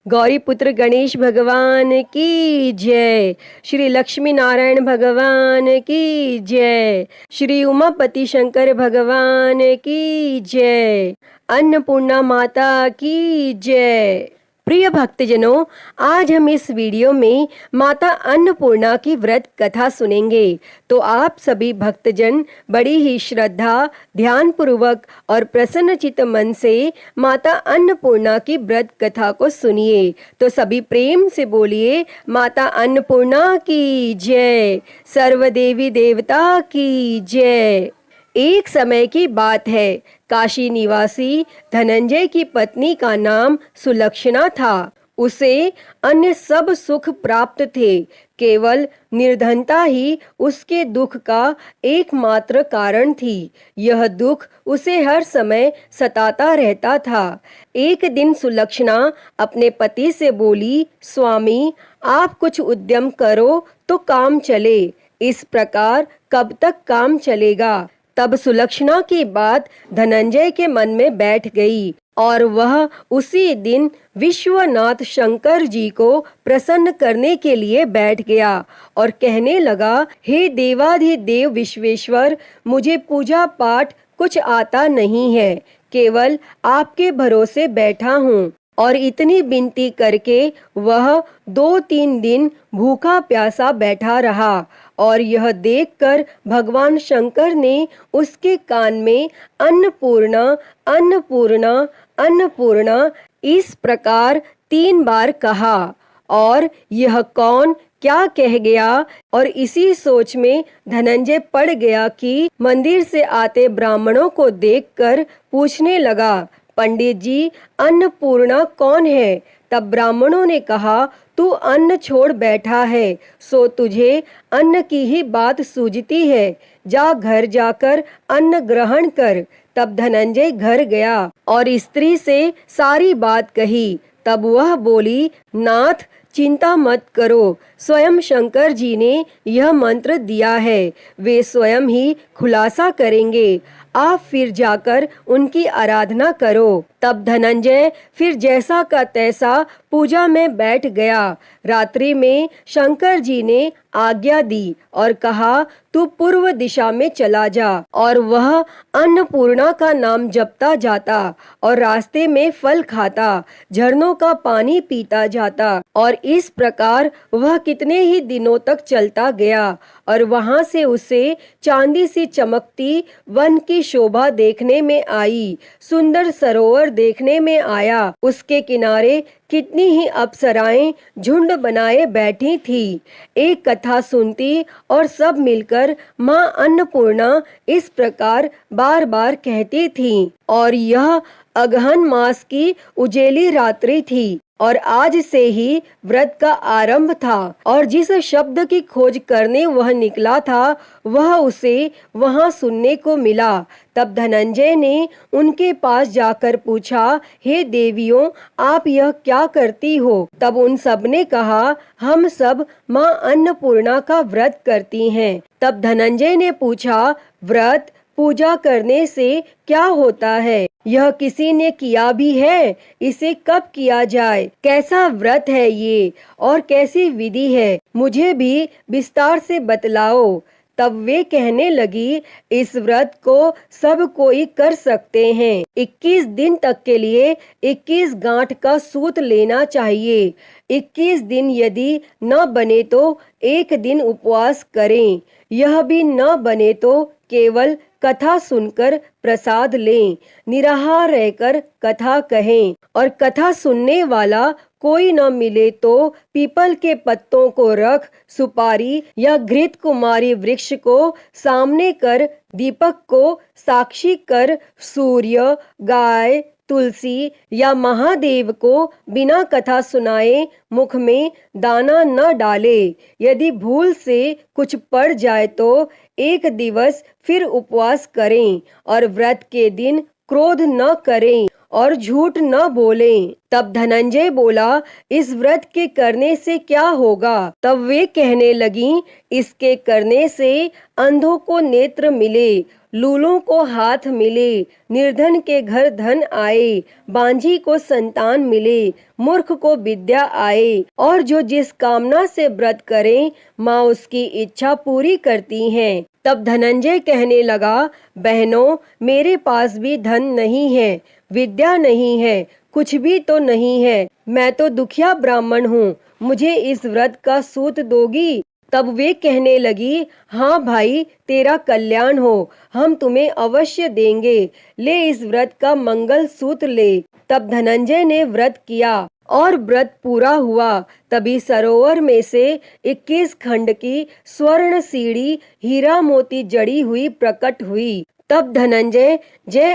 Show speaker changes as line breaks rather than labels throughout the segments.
गौरी पुत्र गणेश भगवान की जय। श्री लक्ष्मी नारायण भगवान की जय। श्री उमापति शंकर भगवान की जय। अन्नपूर्णा माता की जय। प्रिय भक्तजनों, आज हम इस वीडियो में माता अन्नपूर्णा की व्रत कथा सुनेंगे। तो आप सभी भक्तजन बड़ी ही श्रद्धा, ध्यान पूर्वक और प्रसन्नचित्त मन से माता अन्नपूर्णा की व्रत कथा को सुनिए। तो सभी प्रेम से बोलिए, माता अन्नपूर्णा की जय, सर्व देवी देवता की जय। एक समय की बात है, काशी निवासी धनंजय की पत्नी का नाम सुलक्षणा था। उसे अन्य सब सुख प्राप्त थे, केवल निर्धनता ही उसके दुख का एकमात्र कारण थी। यह दुख उसे हर समय सताता रहता था। एक दिन सुलक्षणा अपने पति से बोली, स्वामी, आप कुछ उद्यम करो तो काम चले। इस प्रकार कब तक काम चलेगा? तब सुलक्षणा की बात धनंजय के मन में बैठ गई और वह उसी दिन विश्वनाथ शंकर जी को प्रसन्न करने के लिए बैठ गया और कहने लगा, हे देवाधिदेव विश्वेश्वर, मुझे पूजा पाठ कुछ आता नहीं है, केवल आपके भरोसे बैठा हूँ। और इतनी विनती करके वह 2-3 दिन भूखा प्यासा बैठा रहा और यह देखकर भगवान शंकर ने उसके कान में अन्नपूर्णा अन्नपूर्णा अन्नपूर्णा इस प्रकार 3 बार कहा। और यह कौन क्या कह गया? और इसी सोच में धनंजय पड़ गया कि मंदिर से आते ब्राह्मणों को देखकर पूछने लगा, पंडित जी, अन्नपूर्णा कौन है? तब ब्राह्मणों ने कहा, तू अन्न छोड़ बैठा है, सो तुझे अन्न की ही बात सूझती है। जा घर जाकर अन्न ग्रहण कर। तब धनंजय घर गया और स्त्री से सारी बात कही। तब वह बोली, नाथ, चिंता मत करो, स्वयं शंकर जी ने यह मंत्र दिया है, वे स्वयं ही खुलासा करेंगे। आप फिर जाकर उनकी आराधना करो। तब धनंजय फिर जैसा का तैसा पूजा में बैठ गया। रात्रि में शंकर जी ने आज्ञा दी और कहा, तू पूर्व दिशा में चला जा। और वह अन्नपूर्णा का नाम जपता जाता और रास्ते में फल खाता, झरनों का पानी पीता जाता। और इस प्रकार वह कितने ही दिनों तक चलता गया और वहां से उसे चांदी सी चमकती वन की शोभा देखने में आई, सुंदर सरोवर देखने में आया। उसके किनारे कितनी ही अप्सराएं झुंड बनाए बैठी थी, एक कथा सुनती और सब मिलकर माँ अन्नपूर्णा इस प्रकार बार बार कहती थी। और यह अगहन मास की उजेली रात्रि थी और आज से ही व्रत का आरंभ था। और जिस शब्द की खोज करने वह निकला था, वह उसे वहां सुनने को मिला। तब धनंजय ने उनके पास जाकर पूछा, हे देवियों, आप यह क्या करती हो? तब उन सब ने कहा, हम सब माँ अन्नपूर्णा का व्रत करती हैं। तब धनंजय ने पूछा, व्रत पूजा करने से क्या होता है? यह किसी ने किया भी है? इसे कब किया जाए? कैसा व्रत है ये और कैसी विधि है? मुझे भी विस्तार से बतलाओ। तब वे कहने लगी, इस व्रत को सब कोई कर सकते हैं। 21 दिन तक के लिए 21 गांठ का सूत लेना चाहिए। 21 दिन यदि न बने तो एक दिन उपवास करें। यह भी न बने तो केवल कथा सुनकर प्रसाद लें, निराहार रहकर कथा कहें। और कथा सुनने वाला कोई न मिले तो पीपल के पत्तों को रख, सुपारी या घृत कुमारी वृक्ष को सामने कर, दीपक को साक्षी कर, सूर्य, गाय, तुलसी या महादेव को बिना कथा सुनाए मुख में दाना न डाले। यदि भूल से कुछ पड़ जाए तो एक दिवस फिर उपवास करें और व्रत के दिन क्रोध न करें और झूठ न बोलें। तब धनंजय बोला, इस व्रत के करने से क्या होगा? तब वे कहने लगीं, इसके करने से अंधों को नेत्र मिले, लूलों को हाथ मिले, निर्धन के घर धन आए, बांझी को संतान मिले, मूर्ख को विद्या आए, और जो जिस कामना से व्रत करें माँ उसकी इच्छा पूरी करती हैं। तब धनंजय कहने लगा, बहनों, मेरे पास भी धन नहीं है, विद्या नहीं है, कुछ भी तो नहीं है, मैं तो दुखिया ब्राह्मण हूँ, मुझे इस व्रत का सूत दोगी? तब वे कहने लगी, हाँ भाई, तेरा कल्याण हो, हम तुम्हें अवश्य देंगे, ले इस व्रत का मंगल सूत्र ले। तब धनंजय ने व्रत किया और व्रत पूरा हुआ। तभी सरोवर में से 21 खंड की स्वर्ण सीढ़ी हीरा मोती जड़ी हुई प्रकट हुई। तब धनंजय जय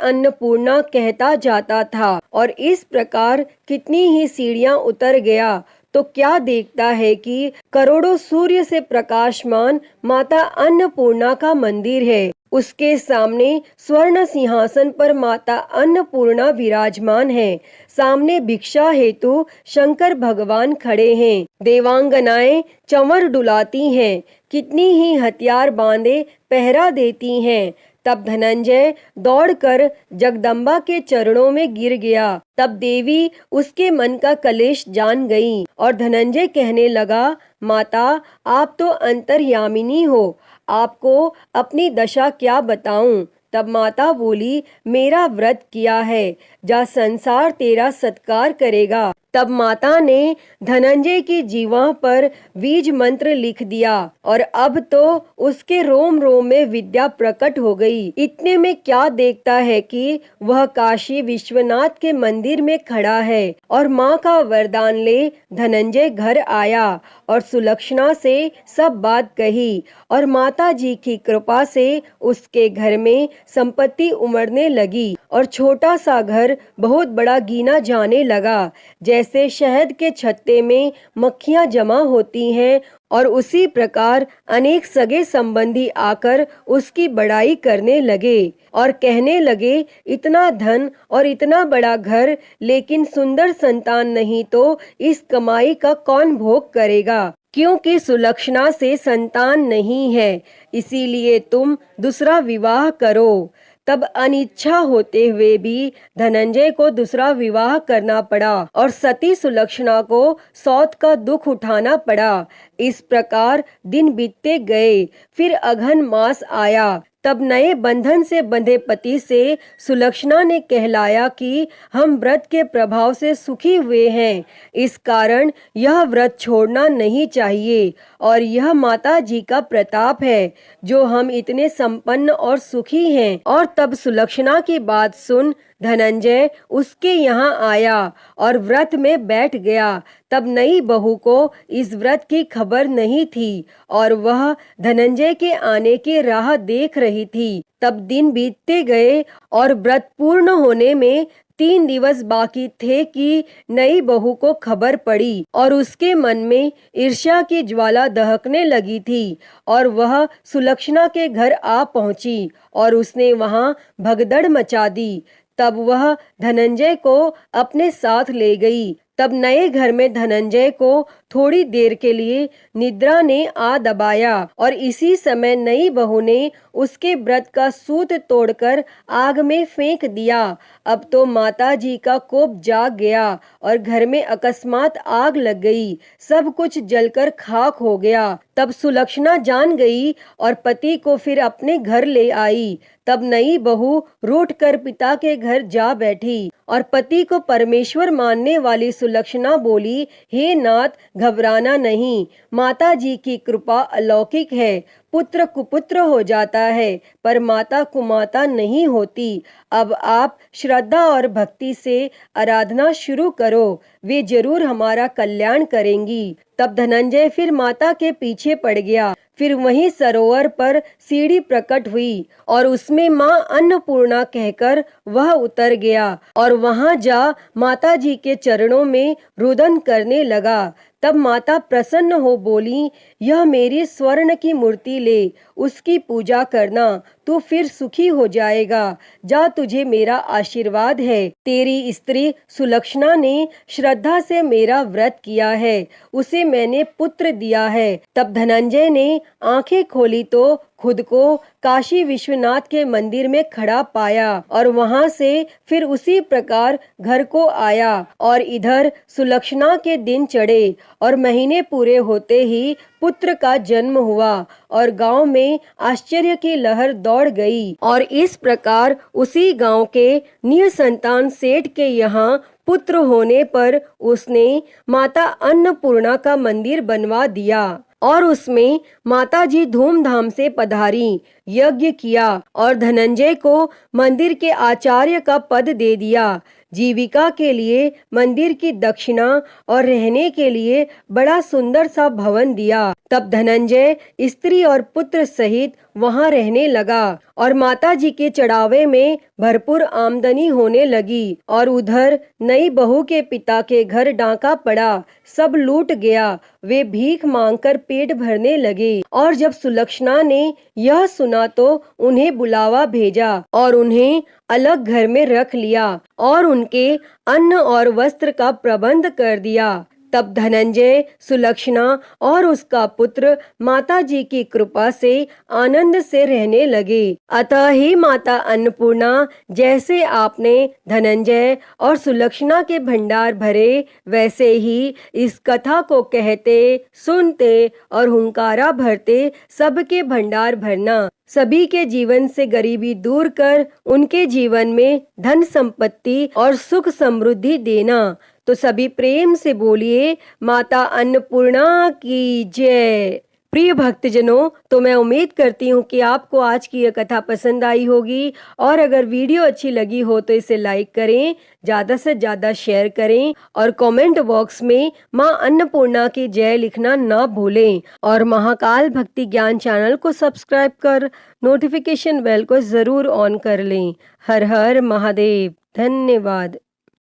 अन्नपूर्णा कहता जाता था और इस प्रकार कितनी ही सीढ़ियां उतर गया तो क्या देखता है कि करोड़ों सूर्य से प्रकाशमान माता अन्नपूर्णा का मंदिर है। उसके सामने स्वर्ण सिंहासन पर माता अन्नपूर्णा विराजमान है। सामने भिक्षा हेतु शंकर भगवान खड़े हैं। देवांगनाएं चंवर डुलाती हैं, कितनी ही हथियार बांधे पहरा देती हैं। तब धनंजय दौड़कर जगदम्बा के चरणों में गिर गया। तब देवी उसके मन का कलेश जान गई और धनंजय कहने लगा, माता, आप तो अंतर्यामिनी हो, आपको अपनी दशा क्या बताऊं? तब माता बोली, मेरा व्रत किया है, जा संसार तेरा सत्कार करेगा। तब माता ने धनंजय की जीवा पर बीज मंत्र लिख दिया और अब तो उसके रोम रोम में विद्या प्रकट हो गई। इतने में क्या देखता है कि वह काशी विश्वनाथ के मंदिर में खड़ा है और माँ का वरदान ले धनंजय घर आया और सुलक्षणा से सब बात कही और माता जी की कृपा से उसके घर में संपत्ति उमड़ने लगी और छोटा सा घर बहुत बड़ा गिना जाने लगा। जैसे शहद के छत्ते में मक्खियां जमा होती हैं और उसी प्रकार अनेक सगे संबंधी आकर उसकी बड़ाई करने लगे और कहने लगे, इतना धन और इतना बड़ा घर, लेकिन सुंदर संतान नहीं तो इस कमाई का कौन भोग करेगा? क्योंकि सुलक्षणा से संतान नहीं है, इसीलिए तुम दूसरा विवाह करो। तब अनिच्छा होते हुए भी धनंजय को दूसरा विवाह करना पड़ा और सती सुलक्षणा को सौत का दुख उठाना पड़ा। इस प्रकार दिन बीतते गए। फिर अघन मास आया। तब नए बंधन से बंधे पति से सुलक्षणा ने कहलाया कि हम व्रत के प्रभाव से सुखी हुए हैं, इस कारण यह व्रत छोड़ना नहीं चाहिए और यह माता जी का प्रताप है जो हम इतने संपन्न और सुखी हैं। और तब सुलक्षणा की बात सुन धनंजय उसके यहाँ आया और व्रत में बैठ गया। तब नई बहू को इस व्रत की खबर नहीं थी और वह धनंजय के आने की राह देख रही थी। तब दिन बीतते गए और व्रत पूर्ण होने में 3 दिवस बाकी थे कि नई बहू को खबर पड़ी और उसके मन में ईर्ष्या की ज्वाला दहकने लगी थी और वह सुलक्षणा के घर आ पहुंची और उसने वहां भगदड़ मचा दी। तब वह धनंजय को अपने साथ ले गई। तब नए घर में धनंजय को थोड़ी देर के लिए निद्रा ने आ दबाया और इसी समय नई बहू ने उसके व्रत का सूत तोड़कर आग में फेंक दिया। अब तो माता जी का कोप जाग गया और घर में अकस्मात आग लग गई, सब कुछ जलकर खाक हो गया। तब सुलक्षणा जान गई और पति को फिर अपने घर ले आई। तब नई बहू रूठ कर पिता के घर जा बैठी और पति को परमेश्वर मानने वाली सुलक्षणा बोली, हे नाथ, घबराना नहीं, माता जी की कृपा अलौकिक है। पुत्र कुपुत्र हो जाता है पर माता कुमाता नहीं होती। अब आप श्रद्धा और भक्ति से आराधना शुरू करो, वे जरूर हमारा कल्याण करेंगी। तब धनंजय फिर माता के पीछे पड़ गया। फिर वहीं सरोवर पर सीढ़ी प्रकट हुई और उसमें माँ अन्नपूर्णा कहकर वह उतर गया और वहां जा माता जी के चरणों में रुदन करने लगा। तब माता प्रसन्न हो बोली, यह मेरी स्वर्ण की मूर्ति ले, उसकी पूजा करना, तू फिर सुखी हो जाएगा। जा, तुझे मेरा आशीर्वाद है। तेरी स्त्री सुलक्षणा ने श्रद्धा से मेरा व्रत किया है, उसे मैंने पुत्र दिया है। तब धनंजय ने आंखें खोली तो खुद को काशी विश्वनाथ के मंदिर में खड़ा पाया और वहां से फिर उसी प्रकार घर को आया। और इधर सुलक्षणा के दिन चढ़े और महीने पूरे होते ही पुत्र का जन्म हुआ और गांव में आश्चर्य की लहर दौड़ गई। और इस प्रकार उसी गांव के निसंतान सेठ के यहाँ पुत्र होने पर उसने माता अन्नपूर्णा का मंदिर बनवा दिया और उसमें माताजी धूमधाम से पधारी, यज्ञ किया और धनंजय को मंदिर के आचार्य का पद दे दिया। जीविका के लिए मंदिर की दक्षिणा और रहने के लिए बड़ा सुंदर सा भवन दिया। तब धनंजय स्त्री और पुत्र सहित वहां रहने लगा और माताजी के चढ़ावे में भरपूर आमदनी होने लगी। और उधर नई बहू के पिता के घर डाका पड़ा, सब लूट गया। वे भीख मांगकर पेट भरने लगे। और जब सुलक्षणा ने यह सुना तो उन्हें बुलावा भेजा और उन्हें अलग घर में रख लिया और उनके अन्न और वस्त्र का प्रबंध कर दिया। तब धनंजय, सुलक्षणा और उसका पुत्र माताजी की कृपा से आनंद से रहने लगे। अतः ही माता अन्नपूर्णा, जैसे आपने धनंजय और सुलक्षणा के भंडार भरे, वैसे ही इस कथा को कहते, सुनते और हुंकारा भरते सबके भंडार भरना। सभी के जीवन से गरीबी दूर कर उनके जीवन में धन संपत्ति और सुख समृद्धि देना। तो सभी प्रेम से बोलिए, माता अन्नपूर्णा की जय। प्रिय भक्तजनों, तो मैं उम्मीद करती हूँ कि आपको आज की यह कथा पसंद आई होगी और अगर वीडियो अच्छी लगी हो तो इसे लाइक करें, ज़्यादा से ज़्यादा शेयर करें और कमेंट बॉक्स में माँ अन्नपूर्णा की जय लिखना ना भूलें। और महाकाल भक्ति ज्ञान चैनल को सब्सक्राइब कर नोटिफिकेशन बेल को ज़रूर ऑन कर लें। हर हर महादेव। धन्यवाद।